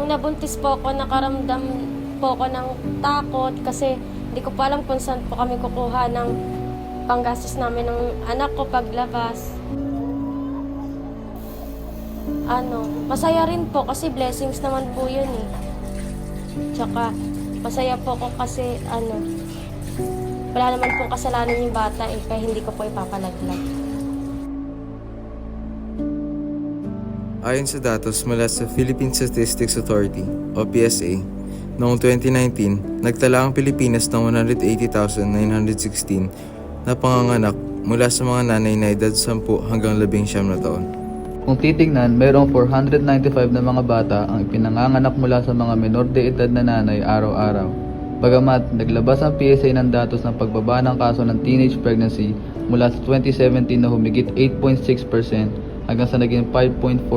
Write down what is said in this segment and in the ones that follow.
Nung nabuntis po ako, nakaramdam po ako ng takot kasi hindi ko po alam kung saan po kami kukuha ng panggastos namin ng anak ko paglabas. Masaya rin po kasi blessings naman po yun eh. Tsaka masaya po ako kasi wala naman pong kasalanan yung bata eh, kaya hindi ko po ipapalaglag. Ayon sa datos mula sa Philippine Statistics Authority o PSA, noong 2019, nagtala ang Pilipinas ng 180,916 na panganganak mula sa mga nanay na edad 10 hanggang 19 na taon. Kung titingnan, mayroong 495 na mga bata ang ipinanganganak mula sa mga menor de edad na nanay araw-araw. Bagamat naglabas ang PSA ng datos ng pagbaba ng kaso ng teenage pregnancy mula sa 2017 na humigit 8.6% hanggang sa naging 5.4%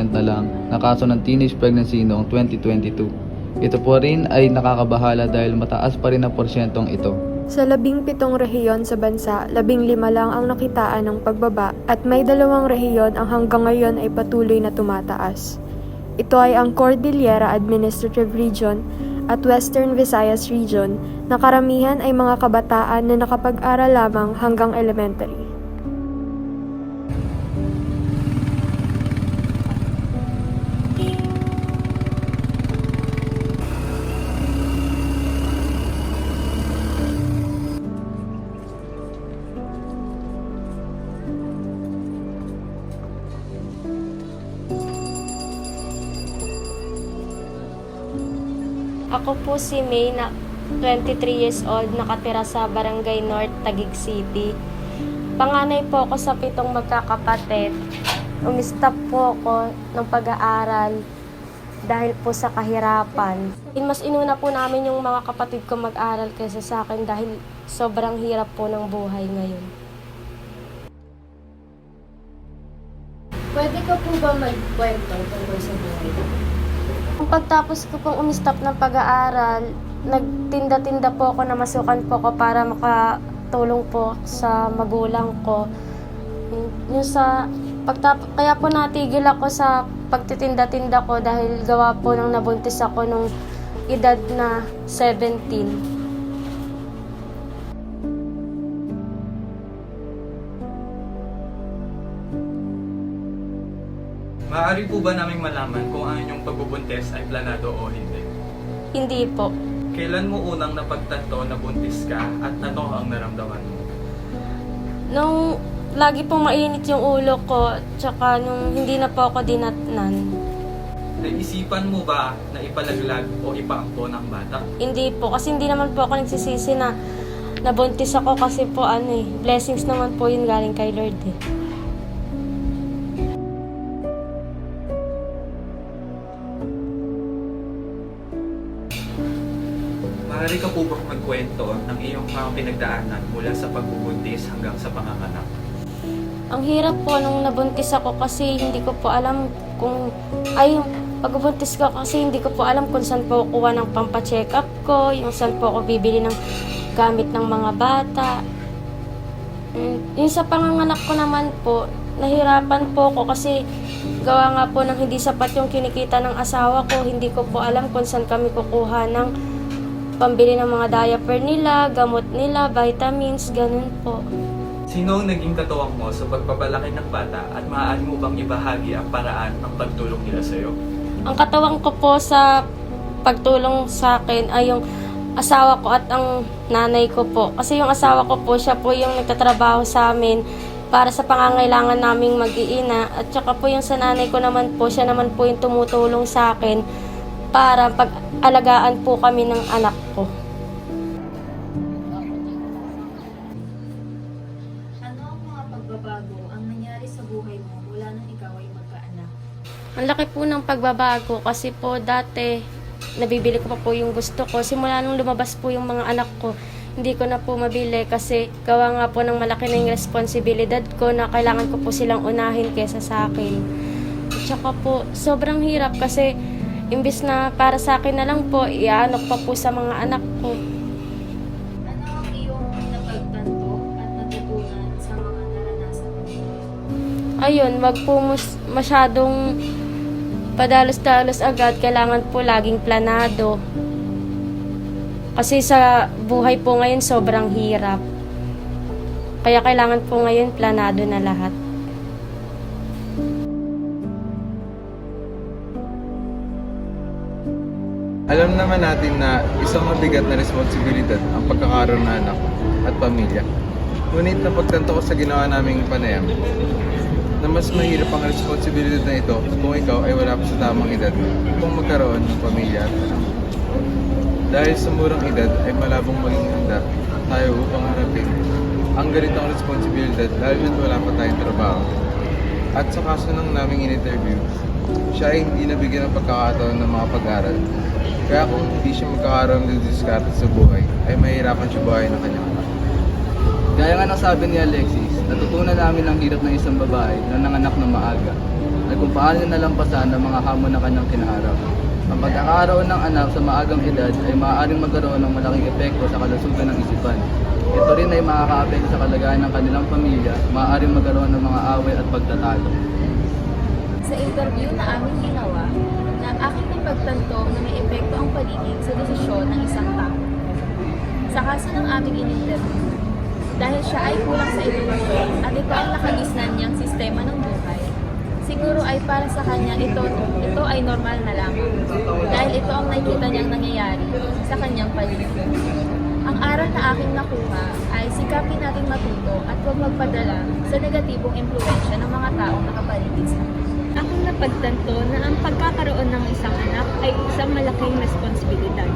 na lang na kaso ng teenage pregnancy noong 2022. Ito po rin ay nakakabahala dahil mataas pa rin ang porsyentong ito. Sa 17 rehiyon sa bansa, 15 lang ang nakitaan ng pagbaba at may 2 rehiyon ang hanggang ngayon ay patuloy na tumataas. Ito ay ang Cordillera Administrative Region at Western Visayas Region na karamihan ay mga kabataan na nakapag-aral lamang hanggang elementary. Ako po si May, na 23 years old, nakatira sa Barangay North, Taguig City. Panganay po ako sa 7 magkakapatid. Umistop po ako ng pag-aaral dahil po sa kahirapan. Mas inuna po namin yung mga kapatid ko mag-aral kaysa sa akin dahil sobrang hirap po ng buhay ngayon. Pwede ka po ba magkwento tungkol sa buhay mo? Nung pagtapos ko pong umistop ng pag-aaral, nagtinda-tinda po ako na masukan po ako para makatulong po sa magulang ko. Kaya po natigil ako sa pagtitinda-tinda ko dahil gawa po nang nabuntis ako nung edad na 17. Maaari po ba naming malaman kung ang inyong pagbubuntis ay planado o hindi? Hindi po. Kailan mo unang napagtanto na buntis ka at ano ang naramdaman mo? Nung lagi pong mainit yung ulo ko, tsaka nung hindi na po ako dinatnan. Naisipan mo ba na ipalaglag o ipaampo ng bata? Hindi po, kasi hindi naman po ako nagsisisi na nabuntis ako kasi po blessings naman po yun galing kay Lord eh. Maaari ka po bang magkwento ng iyong mga pinagdaanan mula sa pagbubuntis hanggang sa panganganak? Ang hirap po nung nabuntis ako kasi hindi ko po alam pagbubuntis ko kasi hindi ko po alam kung saan po kuha ng pampa-check up ko, yung saan po ako bibili ng gamit ng mga bata. Yung sa panganganak ko naman po, nahirapan po ako kasi gawa nga po ng hindi sapat yung kinikita ng asawa ko, hindi ko po alam kung saan kami kukuha ng pambili ng mga diaper nila, gamot nila, vitamins, ganun po. Sino ang naging katuwang mo sa pagpapalaki ng bata at maaari mo bang ibahagi ang paraan ng pagtulong nila sa iyo? Ang katawang ko po sa pagtulong sa akin ay yung asawa ko at ang nanay ko po. Kasi yung asawa ko po, siya po yung nagtatrabaho sa amin para sa pangangailangan naming mag-iina. At saka po yung sa nanay ko naman po, siya naman po yung tumutulong sa akin para pag-alagaan po kami ng anak ko. Ano ang mga pagbabago ang nangyari sa buhay mo mula nung ikaw ay magkaanak? Ang laki po ng pagbabago kasi po dati nabibili ko pa po yung gusto ko. Simula nung lumabas po yung mga anak ko, hindi ko na po mabili kasi gawa nga po ng malaki na yung responsibilidad ko na kailangan ko po silang unahin kesa sa akin. Tsaka po, sobrang hirap kasi imbis na para sa akin na lang po, iaanok pa po sa mga anak ko. Ano ang iyong napagtanto at natutunan sa mga naranasan mo? Ayun, wag po masyadong padalos-dalos agad, kailangan po laging planado. Kasi sa buhay po ngayon sobrang hirap. Kaya kailangan po ngayon planado na lahat. Alam naman natin na isang mabigat na responsibilidad ang pagkakaroon ng anak at pamilya. Ngunit napagtanto ko sa ginawa naming panayam na mas mahirap ang responsibilidad na ito kung ikaw ay wala pa sa tamang edad kung magkaroon ng pamilya at anak. Dahil sa murang edad ay malabong maging handa tayo upang harapin ang ganitong responsibilidad lalo na't wala pa tayong trabaho. At sa kaso ng naming in-interview, siya ay hindi nabigyan ng pagkakataon ng mga pag-aral. Kaya kung hindi siya magkakaroon ng diskarte sa buhay, ay mahirapan siya buhay ng kanyang anak. Gaya nga ng sabi ni Alexis, natutunan namin ang hirap ng isang babae na nanganak na maaga at kung paano nalampasan ang mga hamon na kanyang kinaharap. Ang pagkakaroon ng anak sa maagang edad ay maaaring magkaroon ng malaking epekto sa kalusugan ng isipan. Ito rin ay makakaapekto sa kalagayan ng kanilang pamilya, maaaring magkaroon ng mga away at pagtatalo. Sa interview na aming ginawa, na aking napagtanto na may epekto ang paligid sa desisyon ng isang tao. Sa kaso ng aming in-interview, dahil siya ay kulang sa edukasyon at ito ang nakagisnan niyang sistema ng buhay, siguro ay para sa kanya ito ay normal na lamang dahil ito ang nakikita niyang nangyayari sa kanyang paligid. Ang aral na aking nakuha ay sikapin natin matuto at huwag magpadala sa negatibong impluwensya ng mga taong nakapaligid sa atin. Akong napagtanto na ang pagkakaroon ng isang anak ay isang malaking responsibilidad.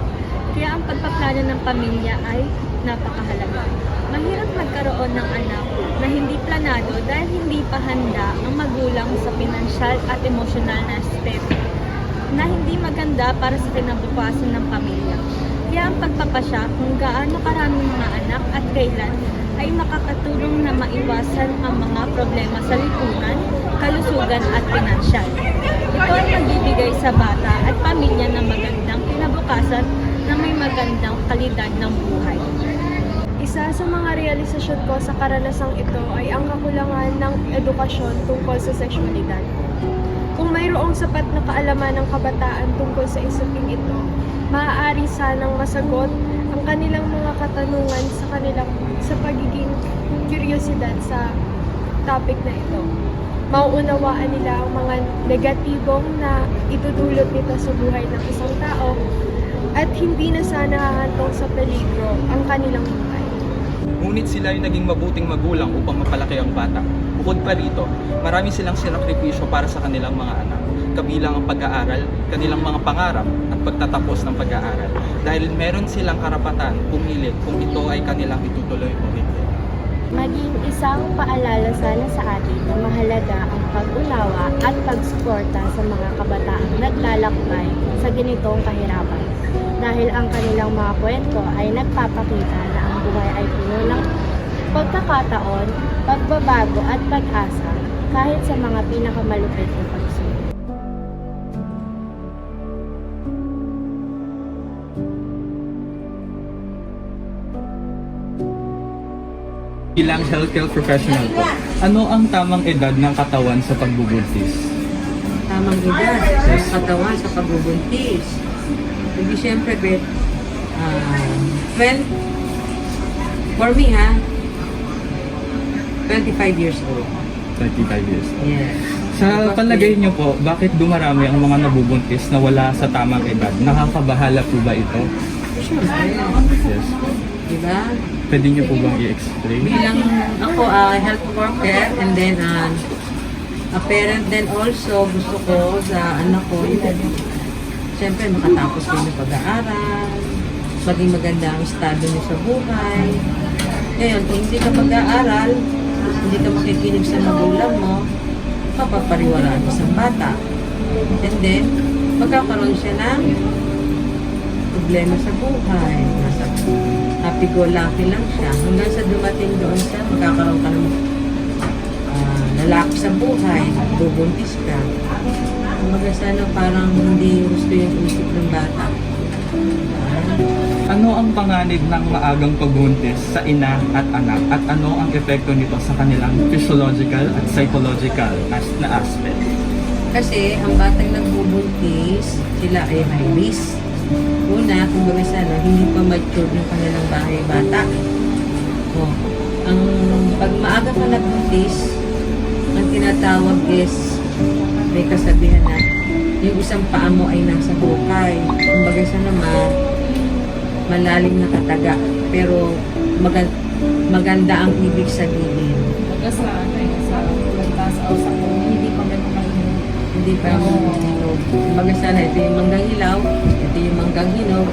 Kaya ang pagpaplano ng pamilya ay napakahalaga. Mahirap magkaroon ng anak na hindi planado dahil hindi pa handa ang magulang sa pinansyal at emosyonal na aspeto na hindi maganda para sa kinabukasan ng pamilya. Kaya ang pagpapasya kung gaano karaming mga anak at kailan ay makakatulong na maiwasan ang mga problema sa lipunan, kalusugan at pinansyal. Ito ay magbibigay sa bata at pamilya ng magandang kinabukasan na may magandang kalidad ng buhay. Isa sa mga realisasyon ko sa karanasang ito ay ang kakulangan ng edukasyon tungkol sa sexualidad. Kung mayroong sapat na kaalaman ng kabataan tungkol sa isuping ito, maaari sanang masagot ang kanilang mga katanungan sa pagiging kuryosidad sa topic na ito. Mauunawaan nila ang mga negatibong na itudulot nito sa buhay ng isang tao at hindi na sana hahantong sa peligro ang kanilang buhay. Ngunit sila ay naging mabuting magulang upang mapalaki ang bata. Bukod pa rito, marami silang sinakripisyo para sa kanilang mga anak, kabilang ang pag-aaral, kanilang mga pangarap at pagtatapos ng pag-aaral. Dahil meron silang karapatan pumili kung ito ay kanilang itutuloy o hindi. Maging isang paalala sana sa atin na mahalaga ang pag-unawa at pagsuporta sa mga kabataang naglalakbay sa ganitong kahirapan. Dahil ang kanilang mga kwento ay nagpapakita na ang buhay ay puno ng pagkakataon, pagbabago at pag-asa kahit sa mga pinakamalupit na pagsubok. Bilang healthcare professional po, ano ang tamang edad ng katawan sa pagbubuntis? Tamang edad sa katawan sa pagbubuntis. Hindi siyempre, 12, for me 25 years old. 25 years. Yes. Sa palagay niyo po, bakit dumarami ang mga nabubuntis na wala sa tamang edad? Nakakabahala po ba ito? Siyempre. Yes. Diba? Pwede niyo po bang i-explain? Bilang ako, health worker and then a parent then also, gusto ko sa anak ko, siyempre makatapos din ng pag-aaral, maging maganda ang estado niya sa buhay. Ngayon, kung hindi ka mag-aaral, hindi ka makikinig sa magulang mo, mapapariwalaan mo sa bata. And then, magkakaroon siya ng problema sa buhay. Nasa happy-go-lucky lang siya. Hanggang sa dumating doon sa magkakaroon ka ng lalaki sa buhay, bubuntis ka. Kumbaga sana parang hindi gusto yung isip ng bata. Ano ang panganib ng maagang pagbuntis sa ina at anak at ano ang epekto nito sa kanilang physiological at psychological na aspect? Kasi ang batang nagbubuntis, sila ay high risk. Una, kumbaga sana, hindi pa mature yung kanilang bahay bata. Oh, ang pag maaga ka nagbuntis, ang tinatawag is, may kasabihan na, yung isang paa mo ay nasa bukay. Kumbaga sana malalim na kataga. Pero maganda ang ibig sabihin. Hindi pa hinog. Kumbaga sana, ito yung manggang ilaw, ito yung manggang hinog,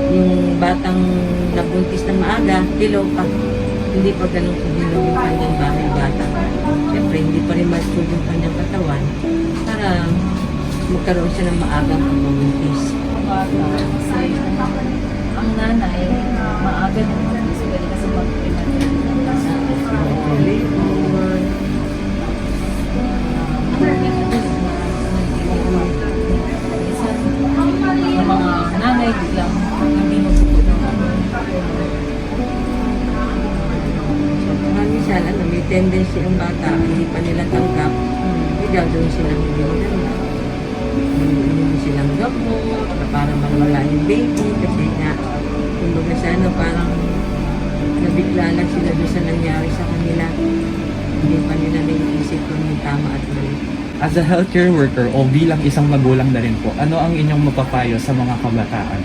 yung batang nabuntis na maaga, hilaw pa. Hindi pa ganun hinog yung kanyang bahay bata. Siyempre, hindi pa rin mature yung kanyang katawan para magkaroon siya ng maagang pagbubuntis. Ang nanay, maaga na naman sila kasi mga nanay biglang hindi mabuto Minsan, may tendency ang bata, hindi pa nila tanggap, gagawin silang hindi maganda. Hindi silang gamot, para mawala yung baby, kasi nga, kumbaga sana parang nabigla lang sila doon sa nangyari sa kanila. Hindi pa nila naiisip kung yung tama at mali. As a healthcare worker o bilang isang magulang na rin po, ano ang inyong mapapayo sa mga kabataan?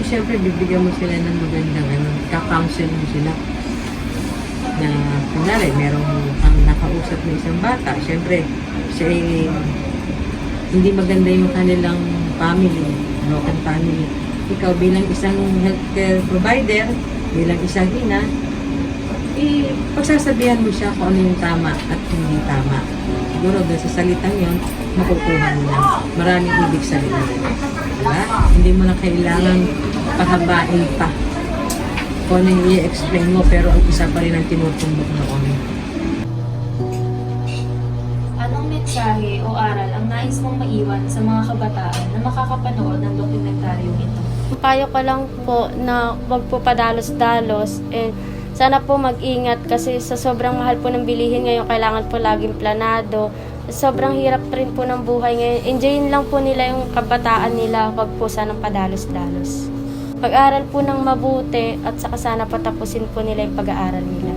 Siyempre, bibigyan mo sila ng magandang ka-counsel mo sila. Na, kunwari, merong ang nakausap ng isang bata, siyempre, siya ay hindi maganda yung kanilang family, broken family. Ikaw bilang isang healthcare provider, bilang isang ina, pagsasabihan mo siya kung ano yung tama at hindi tama. Siguro doon sa salitang yon, makukuha mo na. Maraming ibig sabihin. Diba? Hindi mo na kailangan pahabain pa kung ano yung i-explain mo, pero ang isa pa rin ang tinutumbok noon. Anong mensahe o aral ang nais mong maiwan sa mga kabataan na makakapanood ng dokumentaryong ito? Ang payo ko lang po na wag po padalos-dalos. Sana po mag-ingat kasi sa sobrang mahal po ng bilihin ngayon, kailangan po laging planado. Sobrang hirap rin po ng buhay ngayon. Enjoyin lang po nila yung kabataan nila, wag po sanang padalos-dalos. Pag-aral po ng mabuti at saka sana patapusin po nila yung pag-aaral nila.